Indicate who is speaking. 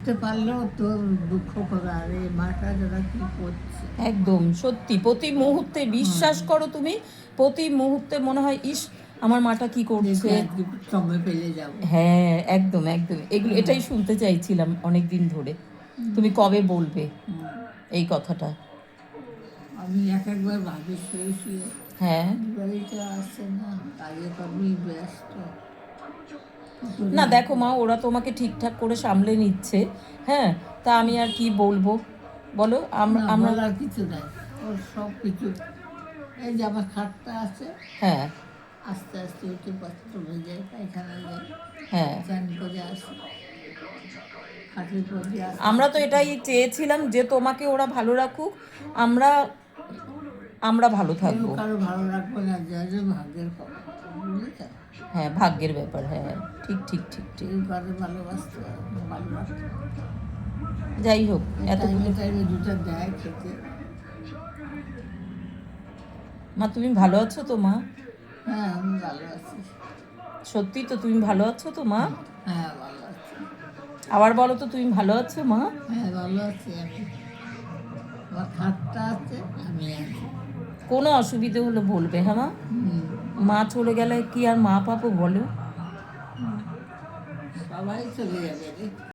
Speaker 1: আসতে পারলেও তোর দুঃখ করা, আরে মাটা যারা কি করছে।
Speaker 2: একদম সত্যি, প্রতি মুহূর্তে বিশ্বাস করো তুমি, প্রতি মুহূর্তে মনে হয় ইস আমার মাটা কি করছে।
Speaker 1: আজকে সময় পেলে যাবো।
Speaker 2: হ্যাঁ একদম একদম, এগুলো এটাই শুনতে চাইছিলাম অনেক দিন ধরে। তুমি কবে বলবে এই কথাটা?
Speaker 1: আমি একবার ভাবি শুয়েছি,
Speaker 2: হ্যাঁ
Speaker 1: বাড়িতে আসছে না, কাজে কর্মে ব্যস্ত।
Speaker 2: না দেখো মা, ওরা তোমাকে ঠিকঠাক করে সামলে নিচ্ছে। হ্যাঁ, তা আমি আর কি বলবো বলো।
Speaker 1: না,
Speaker 2: আমরা
Speaker 1: বলার কিছু নাই, ওর সব কিছু। এই যে আমার খাটটা আছে,
Speaker 2: হ্যাঁ
Speaker 1: আস্তে আস্তে উঠে বাথরুমে যাই, পায়খানা যাই,
Speaker 2: হ্যাঁ,
Speaker 1: স্নান করে আসি, খাটের পর দিয়ে আসি।
Speaker 2: আমরা তো এটাই চেয়েছিলাম যে তোমাকে ওরা ভালো রাখুক, আমরা আমরা ভালো
Speaker 1: কেউ
Speaker 2: থাকবো।
Speaker 1: কারো ভালো রাখবে না, যা যে ভাগ্যের খবর, বুঝেছ?
Speaker 2: হ্যাঁ ভাগ্যের ব্যাপার, হ্যাঁ ঠিক ঠিক ঠিক ঠিক।
Speaker 1: কেউ কারো ভালোবাসতে ভালোবাসতে
Speaker 2: যাই হোক
Speaker 1: টাইমে
Speaker 2: এতগুলো।
Speaker 1: টাইমে দুটো দেয় খেতে।
Speaker 2: মা তুমি ভালো আছো তো মা?
Speaker 1: হ্যাঁ, আমি ভালো আছি।
Speaker 2: সত্যি তো তুমি ভালো আছো তো মা?
Speaker 1: হ্যাঁ, ভালো আছি।
Speaker 2: আবার বলো তো তুমি ভালো আছো মা?
Speaker 1: হ্যাঁ, ভালো আছি আমি। আমার খাটটা আছে, আমি আছি।
Speaker 2: কোনো অসুবিধে হলে বলবে হ্যাঁ মা।
Speaker 1: হুম,
Speaker 2: মা চলে গেলে কি আর মা পাবো বলো?
Speaker 1: সবাই চলে যাবে রে।